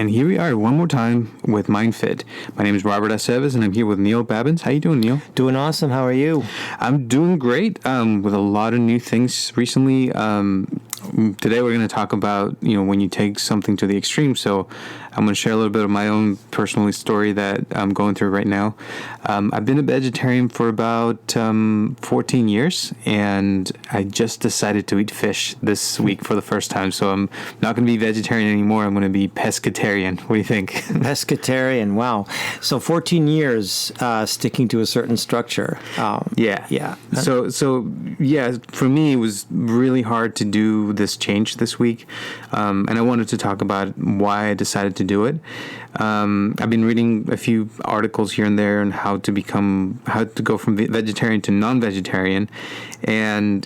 And here we are one more time with MindFit. My name is Robert Aceves, and I'm here with Neil Babins. How you doing, Neil? Doing awesome. How are you? I'm doing great with a lot of new things recently. Today we're going to talk about, when you take something to the extreme. So I'm going to share a little bit of my own personal story that I'm going through right now. I've been a vegetarian for about 14 years, and I just decided to eat fish this week for the first time. So I'm not going to be vegetarian anymore. I'm going to be pescatarian. What do you think? Pescatarian. Wow. So 14 years sticking to a certain structure. Yeah. So yeah, for me, it was really hard to do this change this week. And I wanted to talk about why I decided to do it. I've been reading a few articles here and there on how to go from vegetarian to non-vegetarian. And,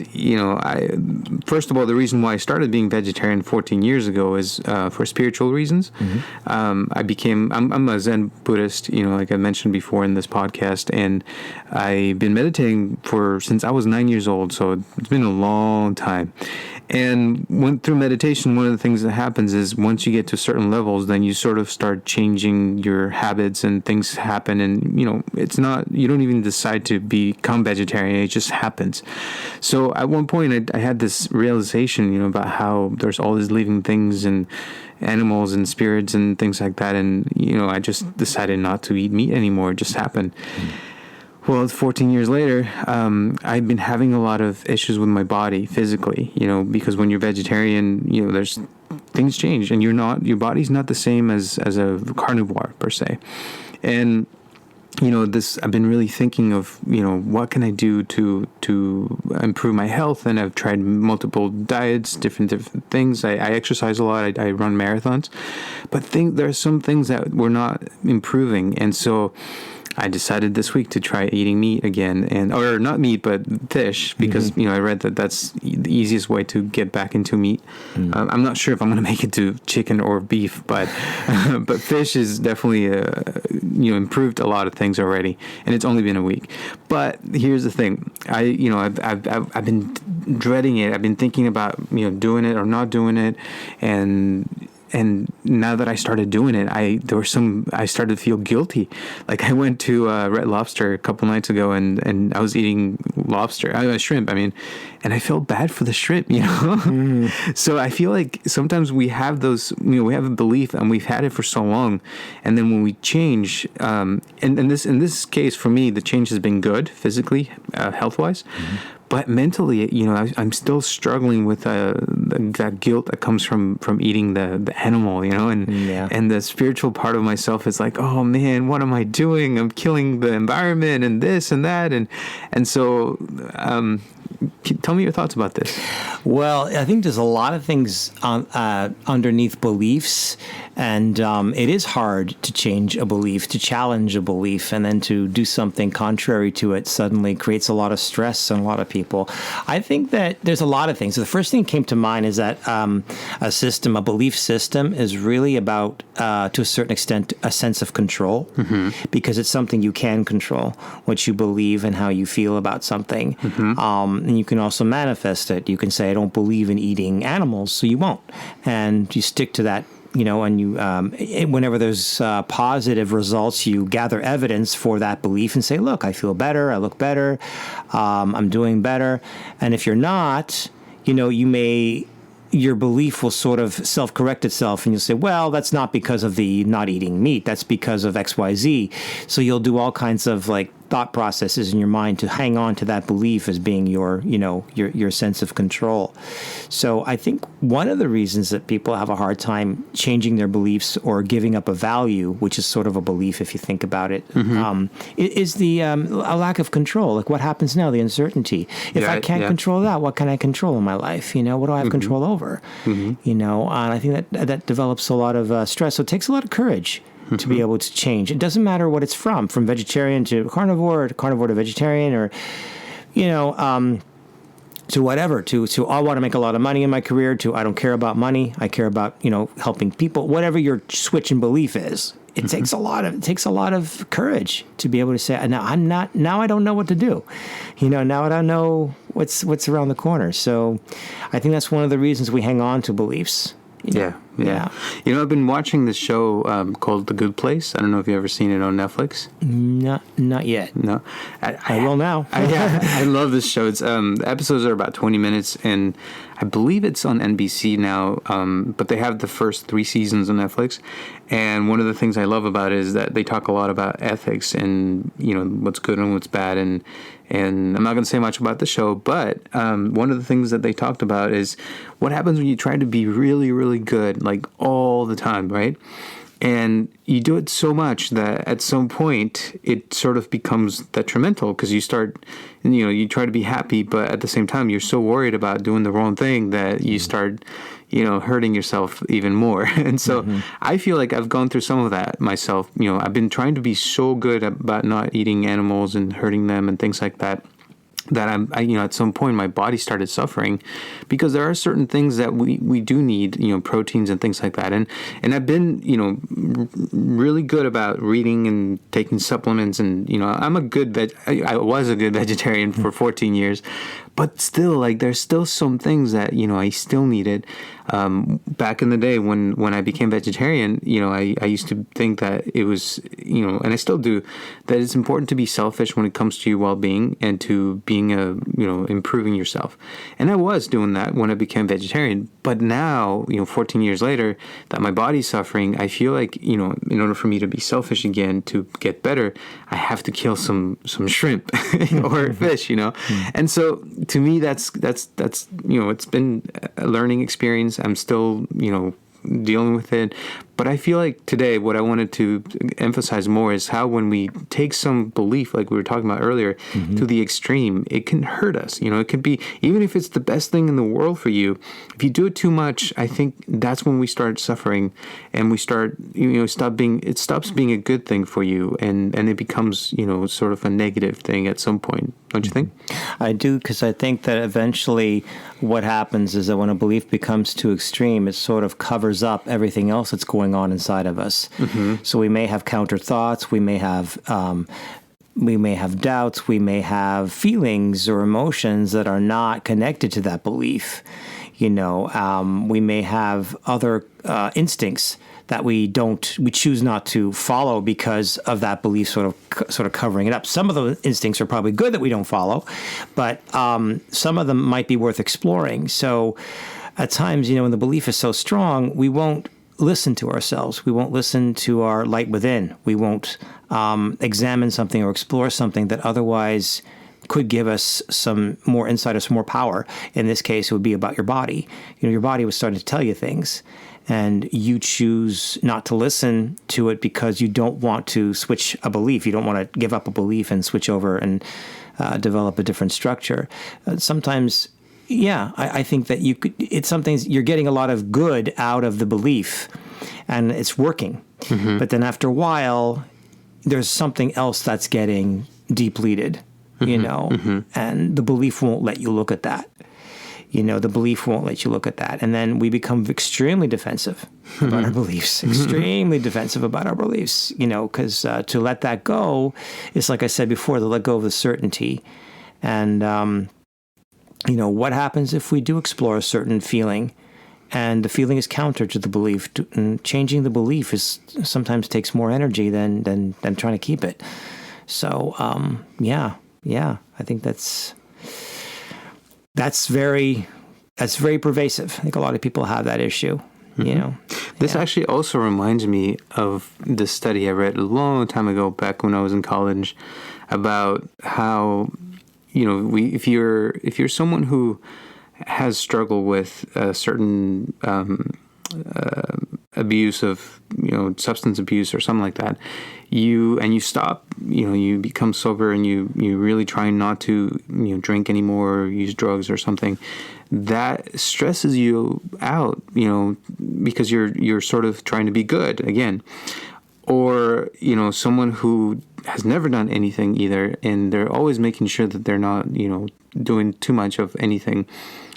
first of all, the reason why I started being vegetarian 14 years ago is for spiritual reasons. Mm-hmm. I'm a Zen Buddhist, like I mentioned before in this podcast, and I've been meditating since I was 9 years old. So it's been a long time. And through meditation, one of the things that happens is once you get to certain levels, then you sort of start changing your habits and things happen. And, you don't even decide to become vegetarian. It just happens. So at one point I had this realization, about how there's all these living things and animals and spirits and things like that. And, I just decided not to eat meat anymore. It just happened. Well, 14 years later, I've been having a lot of issues with my body physically, because when you're vegetarian, there's things change and your body's not the same as a carnivore per se. And, I've been really thinking of, what can I do to improve my health? And I've tried multiple diets, different things. I exercise a lot. I run marathons, but there are some things that were not improving. And so I decided this week to try eating meat again, or not meat, but fish, because, I read that that's the easiest way to get back into meat. I'm not sure if I'm going to make it to chicken or beef, but but fish is definitely, improved a lot of things already, and it's only been a week. But here's the thing. I've been dreading it. I've been thinking about, doing it or not doing it, and now that I started doing it, I started to feel guilty. Like I went to Red Lobster a couple nights ago, and I was eating shrimp. And I felt bad for the shrimp. So I feel like sometimes we have those. We have a belief, and we've had it for so long, and then when we change, and in this case for me, the change has been good physically, health wise. But mentally, I'm still struggling with that guilt that comes from eating the animal, and the spiritual part of myself is like, oh man, what am I doing? I'm killing the environment and this and that, and so. Tell me your thoughts about this. Well, I think there's a lot of things underneath beliefs, and it is hard to change a belief, to challenge a belief, and then to do something contrary to it suddenly creates a lot of stress on a lot of people. I think that there's a lot of things. So the first thing that came to mind is that a belief system is really about, to a certain extent, a sense of control, because it's something you can control, what you believe and how you feel about something. And you can also manifest it. You can say, I don't believe in eating animals, so you won't. And you stick to that, and you, whenever there's positive results, you gather evidence for that belief and say, look, I feel better, I look better, I'm doing better. And if you're not, your belief will sort of self-correct itself, and you'll say, well, that's not because of the not eating meat, that's because of XYZ. So you'll do all kinds of thought processes in your mind to hang on to that belief as being your sense of control. So I think one of the reasons that people have a hard time changing their beliefs or giving up a value, which is sort of a belief if you think about it, is a lack of control. Like what happens now, the uncertainty. If I can't control that, what can I control in my life? What do I have control over? And I think that develops a lot of stress. So it takes a lot of courage to be able to change. It doesn't matter what it's from vegetarian to carnivore to vegetarian, or, to whatever, to I want to make a lot of money in my career, to I don't care about money, I care about, helping people, whatever your switch in belief is. It takes a lot of courage to be able to say, now I don't know what to do. Now I don't know what's around the corner. So I think that's one of the reasons we hang on to beliefs. Yeah. You know, I've been watching this show called The Good Place. I don't know if you've ever seen it on Netflix. Not yet. No, I will now. I love this show. It's the episodes are about 20 minutes, and I believe it's on NBC now. But they have the first 3 seasons on Netflix. And one of the things I love about it is that they talk a lot about ethics and, you know, what's good and what's bad. And I'm not going to say much about the show, but one of the things that they talked about is what happens when you try to be really, really good, like all the time, right? And you do it so much that at some point it sort of becomes detrimental because you start, you know, you try to be happy, but at the same time you're so worried about doing the wrong thing that you start, you know, hurting yourself even more. And so I feel like I've gone through some of that myself. You know, I've been trying to be so good about not eating animals and hurting them and things like that, that you know, at some point my body started suffering because there are certain things that we do need, you know, proteins and things like that. And I've been, you know, really good about reading and taking supplements. And, you know, I was a good vegetarian for 14 years, but still, like, there's still some things that, you know, I still needed. Back in the day when I became vegetarian, you know, I used to think that it was, you know, and I still do, that it's important to be selfish when it comes to your well-being and to being you know, improving yourself. And I was doing that when I became vegetarian. But now, you know, 14 years later, that my body's suffering, I feel like, you know, in order for me to be selfish again, to get better, I have to kill some shrimp or fish, you know. And so to me, that's you know, it's been a learning experience. I'm still, you know, dealing with it. But I feel like today what I wanted to emphasize more is how when we take some belief, like we were talking about earlier, to the extreme, it can hurt us. You know, it could be, even if it's the best thing in the world for you, if you do it too much, I think that's when we start suffering and we start, you know, it stops being a good thing for you and it becomes, you know, sort of a negative thing at some point. Don't you think? I do, because I think that eventually what happens is that when a belief becomes too extreme, it sort of covers up everything else that's going on inside of us. So we may have counter thoughts, we may have doubts, we may have feelings or emotions that are not connected to that belief. You know, we may have other instincts that we choose not to follow because of that belief sort of covering it up. Some of those instincts are probably good that we don't follow, but some of them might be worth exploring. So at times, you know, when the belief is so strong, we won't listen to ourselves. We won't listen to our light within. We won't examine something or explore something that otherwise could give us some more insight or some more power. In this case, it would be about your body. You know, your body was starting to tell you things, and you choose not to listen to it because you don't want to switch a belief. You don't want to give up a belief and switch over and develop a different structure. Sometimes, yeah, I think that it's something, you're getting a lot of good out of the belief, and it's working. But then after a while, there's something else that's getting depleted, you know, and the belief won't let you look at that. You know, the belief won't let you look at that. And then we become extremely defensive about our beliefs, extremely defensive about our beliefs, you know, because to let that go is, like I said before, to let go of the certainty. And, you know, what happens if we do explore a certain feeling and the feeling is counter to the belief? And changing the belief sometimes takes more energy than trying to keep it. So, yeah, I think that's very pervasive. I think a lot of people have that issue, you know. This actually also reminds me of the study I read a long time ago, back when I was in college, about how, you know, if you're someone who has struggled with a certain abuse of, you know, substance abuse or something like that, you stop, you know, you become sober and you really try not to, you know, drink anymore or use drugs or something, that stresses you out, you know, because you're sort of trying to be good again. Or, you know, someone who has never done anything either, and they're always making sure that they're not, you know, doing too much of anything.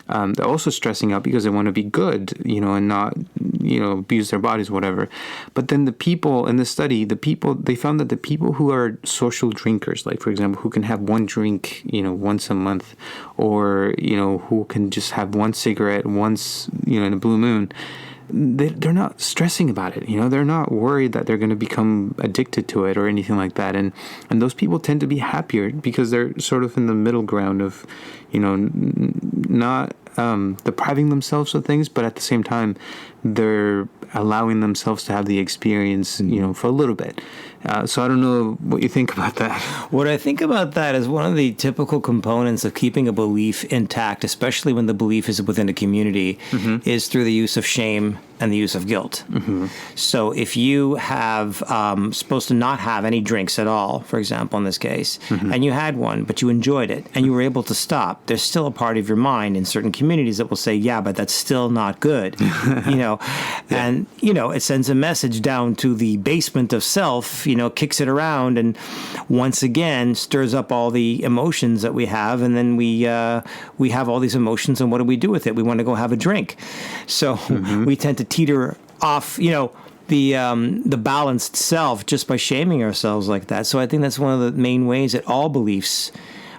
They're also stressing out because they want to be good, you know, and not, you know, abuse their bodies, whatever. But then the people in the study, they found that the people who are social drinkers, like, for example, who can have one drink, you know, once a month, or, you know, who can just have one cigarette once, you know, in a blue moon, they're not stressing about it. They're not worried that they're going to become addicted to it or anything like that. And those people tend to be happier because they're sort of in the middle ground of, not depriving themselves of things, but at the same time, they're allowing themselves to have the experience, for a little bit. So I don't know what you think about that. What I think about that is one of the typical components of keeping a belief intact, especially when the belief is within a community, is through the use of shame and the use of guilt. So if you have supposed to not have any drinks at all, for example, in this case, and you had one, but you enjoyed it, and you were able to stop, there's still a part of your mind in certain communities that will say, yeah, but that's still not good, and, it sends a message down to the basement of self, kicks it around and once again stirs up all the emotions that we have. And then we have all these emotions, and what do we do with it? We want to go have a drink. So we tend to teeter off, the balanced self just by shaming ourselves like that. So I think that's one of the main ways that all beliefs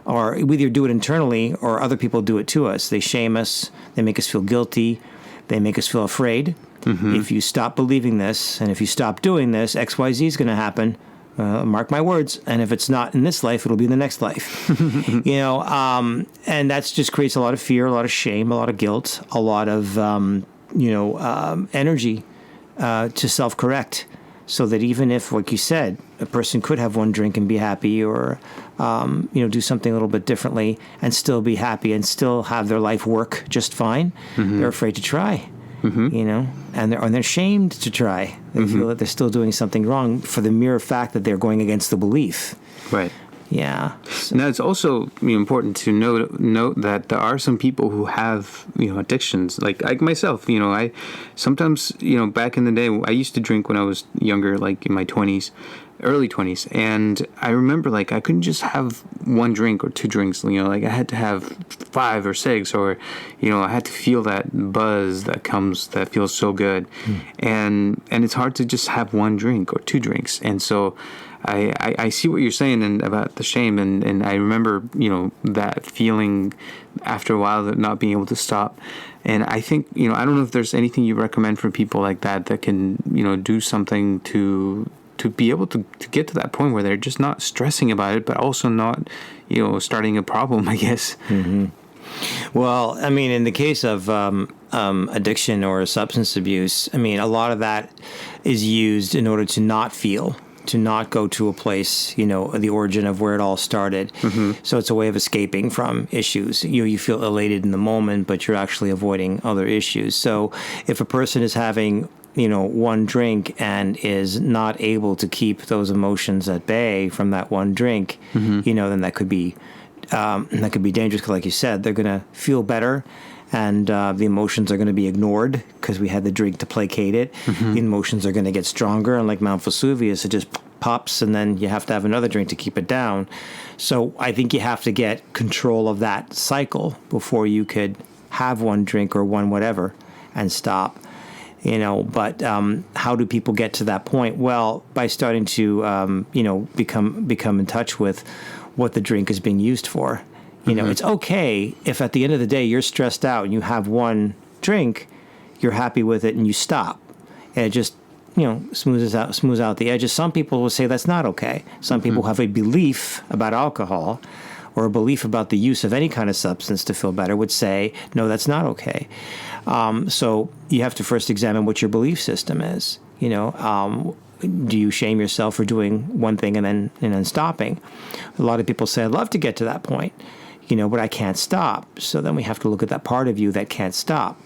are, we either do it internally or other people do it to us. They shame us. They make us feel guilty. They make us feel afraid. If you stop believing this, and if you stop doing this, X, Y, Z is going to happen. Mark my words. And if it's not in this life, it'll be in the next life. And that's just creates a lot of fear, a lot of shame, a lot of guilt, a lot of energy to self-correct. So that even if, like you said, a person could have one drink and be happy, or do something a little bit differently and still be happy and still have their life work just fine, they're afraid to try. And they're shamed to try. They feel that they're still doing something wrong for the mere fact that they're going against the belief. Right. Yeah. Now, it's also important to note that there are some people who have, addictions, like myself. I sometimes, back in the day, I used to drink when I was younger, like in my 20s, early 20s. And I remember, I couldn't just have one drink or two drinks, I had to have 5 or 6, or, I had to feel that buzz that feels so good. And it's hard to just have one drink or two drinks. And so I see what you're saying about the shame, and I remember, that feeling after a while, that not being able to stop. And I think, I don't know if there's anything you recommend for people like that can, do something to be able to get to that point where they're just not stressing about it, but also not, starting a problem, I guess. Well, I mean, in the case of addiction or substance abuse, I mean, a lot of that is used in order to not feel, to not go to a place, the origin of where it all started. So it's a way of escaping from issues. You feel elated in the moment, but you're actually avoiding other issues. So if a person is having one drink and is not able to keep those emotions at bay from that one drink, then that could be dangerous. Because, like you said, they're going to feel better, and the emotions are going to be ignored because we had the drink to placate it. The emotions are going to get stronger, and like Mount Vesuvius, it just pops, and then you have to have another drink to keep it down. So I think you have to get control of that cycle before you could have one drink or one whatever and stop. But how do people get to that point? Well, by starting to, become in touch with what the drink is being used for. It's okay if at the end of the day you're stressed out and you have one drink, you're happy with it and you stop. And it just, smooths out the edges. Some people will say that's not okay. Some people have a belief about alcohol, or a belief about the use of any kind of substance to feel better, would say, no, that's not okay. So you have to first examine what your belief system is. Do you shame yourself for doing one thing and then stopping? A lot of people say, I'd love to get to that point, but I can't stop. So then we have to look at that part of you that can't stop.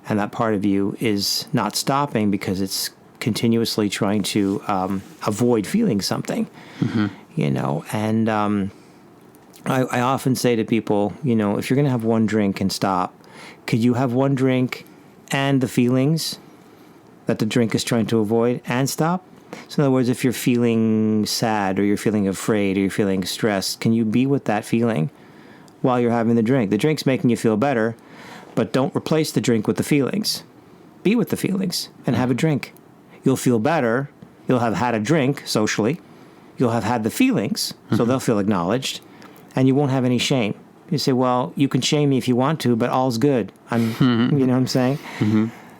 And that part of you is not stopping because it's continuously trying to avoid feeling something, and I often say to people, if you're going to have one drink and stop, could you have one drink and the feelings that the drink is trying to avoid and stop? So in other words, if you're feeling sad or you're feeling afraid or you're feeling stressed, can you be with that feeling while you're having the drink? The drink's making you feel better, but don't replace the drink with the feelings. Be with the feelings and have a drink. You'll feel better. You'll have had a drink socially. You'll have had the feelings, so they'll feel acknowledged. And you won't have any shame. You say, well, you can shame me if you want to, but all's good. You know what I'm saying?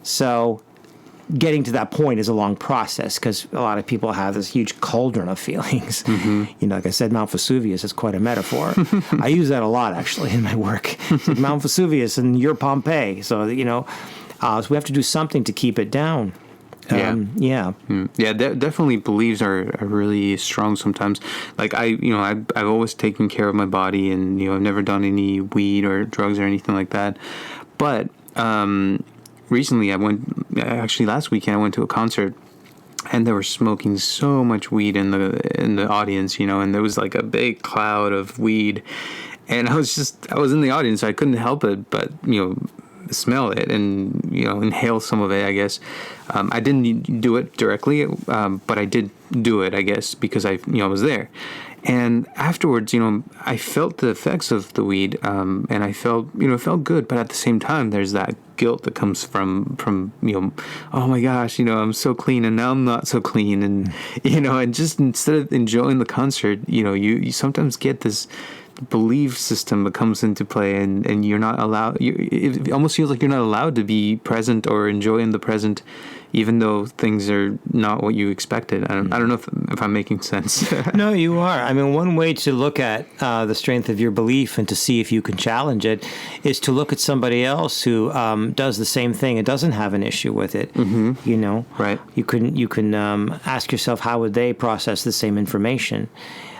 So getting to that point is a long process because a lot of people have this huge cauldron of feelings. Like I said, Mount Vesuvius is quite a metaphor. I use that a lot, actually, in my work. It's like Mount Vesuvius and you're Pompeii. So, so we have to do something to keep it down. Definitely beliefs are really strong sometimes. Like I've always taken care of my body, and I've never done any weed or drugs or anything like that. But recently, last weekend I went to a concert, and they were smoking so much weed in the audience, and there was like a big cloud of weed, and I was in the audience, so I couldn't help it, but smell it and inhale some of it, I guess. I didn't do it directly, but I did do it, I guess, because I was there. And afterwards, I felt the effects of the weed, and I felt it felt good, but at the same time there's that guilt that comes from oh my gosh, I'm so clean and now I'm not so clean, and and just instead of enjoying the concert, you sometimes get this belief system that comes into play, and you're not allowed. It almost feels like you're not allowed to be present or enjoy in the present, even though things are not what you expected. I don't know if I'm making sense. No, you are. I mean, one way to look at the strength of your belief and to see if you can challenge it is to look at somebody else who does the same thing and doesn't have an issue with it. Right? You can ask yourself, how would they process the same information?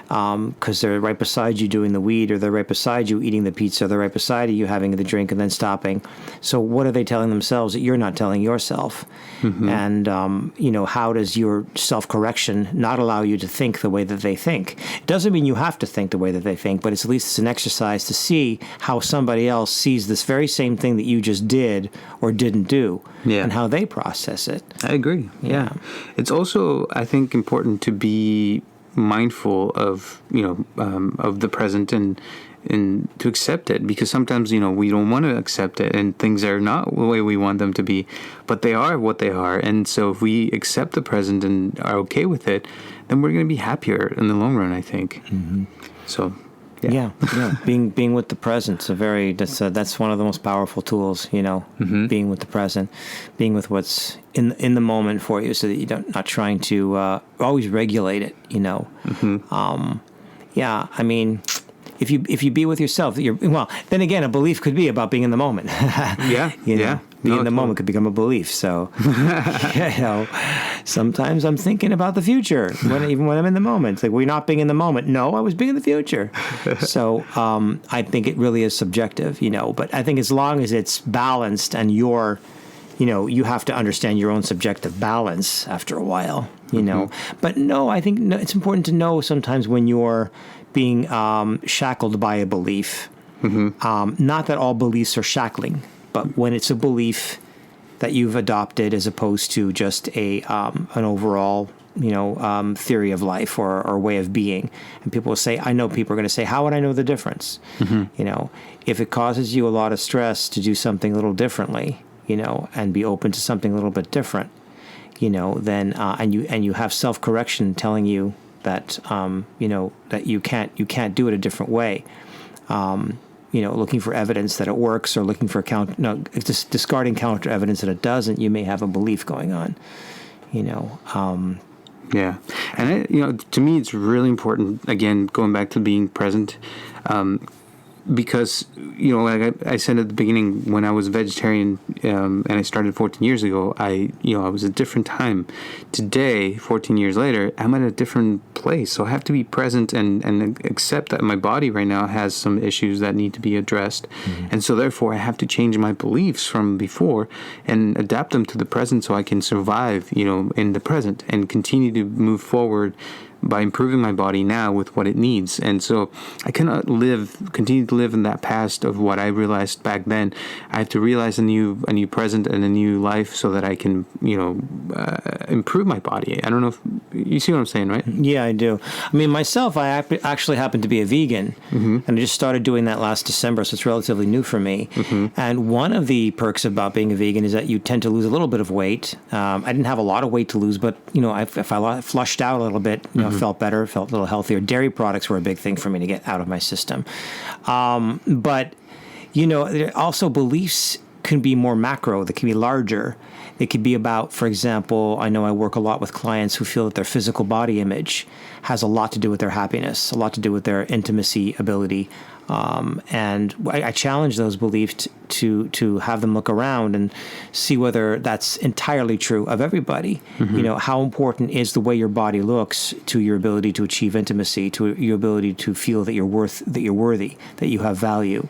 Because they're right beside you doing the weed, or they're right beside you eating the pizza, or they're right beside you having the drink and then stopping. So what are they telling themselves that you're not telling yourself? And, how does your self-correction not allow you to think the way that they think? It doesn't mean you have to think the way that they think, but at least it's an exercise to see how somebody else sees this very same thing that you just did or didn't do, and how they process it. I agree. Yeah. It's also, I think, important to be mindful of of the present and to accept it, because sometimes we don't want to accept it, and things are not the way we want them to be, but they are what they are. And so if we accept the present and are okay with it, then we're going to be happier in the long run, I think. So yeah. Being with the present is that's one of the most powerful tools, being with the present, being with what's in the moment for you, so that you're not trying to always regulate it, I mean, if you be with yourself, then again, a belief could be about being in the moment. Being in the moment could become a belief. So, sometimes I'm thinking about the future, even when I'm in the moment. It's like, we're not being in the moment. No, I was being in the future. So, I think it really is subjective, but I think as long as it's balanced and you have to understand your own subjective balance after a while, But no, I think it's important to know sometimes when you're being shackled by a belief. Not that all beliefs are shackling, but when it's a belief that you've adopted as opposed to just an overall theory of life or way of being. And people will say, I know people are going to say, how would I know the difference? If it causes you a lot of stress to do something a little differently, and be open to something a little bit different, then and you have self-correction telling you that that you can't do it a different way. Looking for evidence that it works, or looking for just discarding counter evidence that it doesn't, you may have a belief going on. Yeah, and to me, it's really important. Again, going back to being present. Because, like I said at the beginning, when I was a vegetarian and I started 14 years ago, I was a different time. Today, 14 years later, I'm at a different place. So I have to be present and accept that my body right now has some issues that need to be addressed. And so therefore, I have to change my beliefs from before and adapt them to the present so I can survive, in the present and continue to move forward by improving my body now with what it needs. And so I cannot continue to live in that past of what I realized back then. I have to realize a new present and a new life so that I can, improve my body. I don't know if you see what I'm saying, right? Yeah, I do. I mean, myself, I actually happen to be a vegan, and I just started doing that last December, so it's relatively new for me. And one of the perks about being a vegan is that you tend to lose a little bit of weight. I didn't have a lot of weight to lose, but, if I flushed out a little bit, felt better, felt a little healthier. Dairy products were a big thing for me to get out of my system. But, there are also beliefs can be more macro. They can be larger. It could be about, for example, I know I work a lot with clients who feel that their physical body image has a lot to do with their happiness, a lot to do with their intimacy ability. And I challenge those beliefs to have them look around and see whether that's entirely true of everybody. You know, how important is the way your body looks to your ability to achieve intimacy, to your ability to feel that you're worthy, that you have value.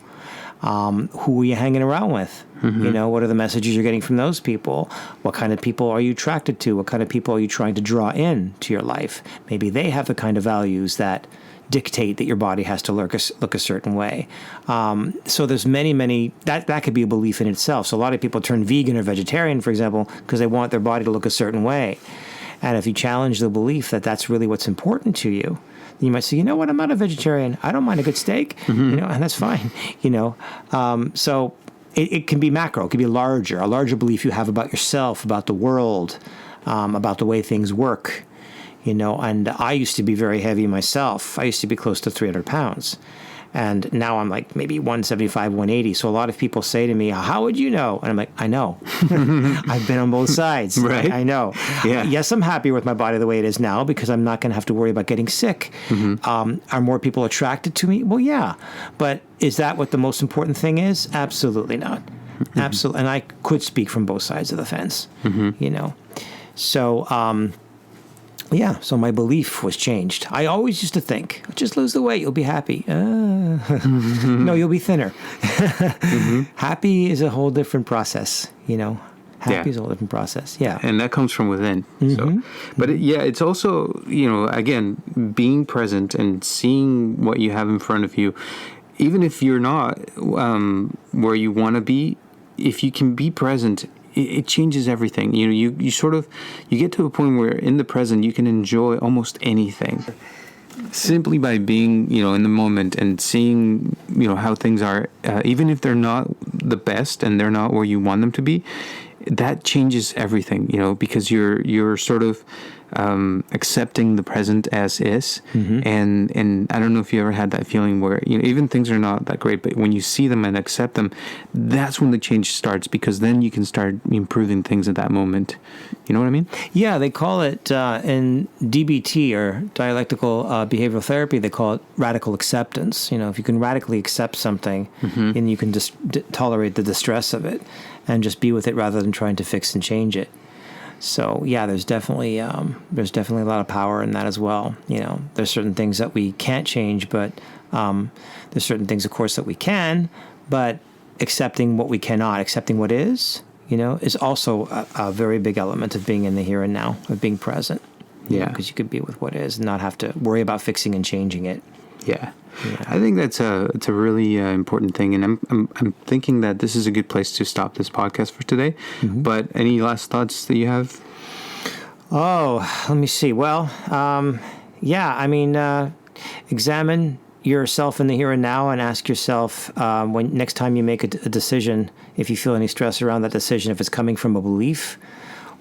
Who are you hanging around with? You know, what are the messages you're getting from those people? What kind of people are you attracted to? What kind of people are you trying to draw in to your life? Maybe they have the kind of values that dictate that your body has to look a certain way. So there's many, that could be a belief in itself. So a lot of people turn vegan or vegetarian, for example, because they want their body to look a certain way. And if you challenge the belief that that's really what's important to you, you might say, you know what, I'm not a vegetarian. I don't mind a good steak, you know, and that's fine, you know. So it can be macro. It can be a larger belief you have about yourself, about the world, about the way things work, you know. And I used to be very heavy myself. I used to be close to 300 pounds. And now I'm like maybe 175, 180. So a lot of people say to me, how would you know? And I'm like, I know. I've been on both sides. Right. I know. Yeah. Yes, I'm happy with my body the way it is now because I'm not going to have to worry about getting sick. Are more people attracted to me? Well, yeah. But is that what the most important thing is? Absolutely not. Absolutely. And I could speak from both sides of the fence, you know. So, yeah, so my belief was changed. I always used to think, just lose the weight, you'll be happy. No, you'll be thinner. Happy is a whole different process, you know. Happy is a whole different process, yeah. And that comes from within. So, but it's also, you know, again, being present and seeing what you have in front of you, even if you're not where you want to be, if you can be present, it changes everything. You know, you sort of, you get to a point where in the present you can enjoy almost anything simply by being, you know, in the moment and seeing, you know, how things are, even if they're not the best and they're not where you want them to be. That changes everything, you know, because you're sort of accepting the present as is, and I don't know if you ever had that feeling where, you know, even things are not that great, but when you see them and accept them, that's when the change starts, because then you can start improving things at that moment. You know what I mean? Yeah, they call it in DBT, or dialectical behavioral therapy, they call it radical acceptance. You know, if you can radically accept something, then you can just tolerate the distress of it and just be with it rather than trying to fix and change it. So yeah, there's definitely a lot of power in that as well. You know, there's certain things that we can't change, but there's certain things, of course, that we can. But accepting what we cannot, accepting what is, you know, is also a very big element of being in the here and now, of being present. Yeah, because you could be with what is and not have to worry about fixing and changing it. Yeah. I think it's a really important thing, and I'm thinking that this is a good place to stop this podcast for today. But any last thoughts that you have? Oh, let me see. Well, yeah, I mean, examine yourself in the here and now, and ask yourself when next time you make a decision, if you feel any stress around that decision, if it's coming from a belief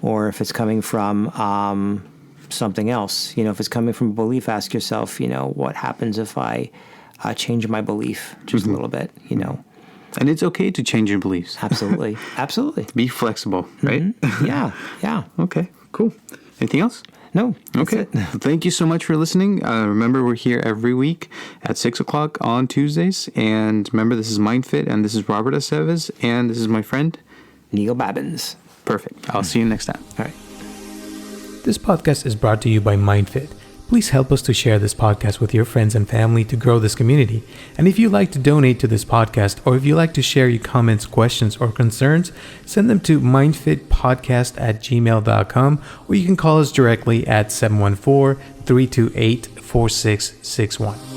or if it's coming from something else. You know, if it's coming from a belief, ask yourself, you know, what happens if I change my belief just a little bit, you know. And it's okay to change your beliefs. Absolutely. Absolutely. Be flexible, right? Yeah. Okay, cool. Anything else? No. Okay. Thank you so much for listening. Remember, we're here every week at 6 o'clock on Tuesdays. And remember, this is MindFit, and this is Robert Aceves, and this is my friend Neil Babins. Perfect. I'll see you next time. All right. This podcast is brought to you by MindFit. Please help us to share this podcast with your friends and family to grow this community. And if you'd like to donate to this podcast, or if you'd like to share your comments, questions, or concerns, send them to mindfitpodcast@gmail.com, or you can call us directly at 714-328-4661.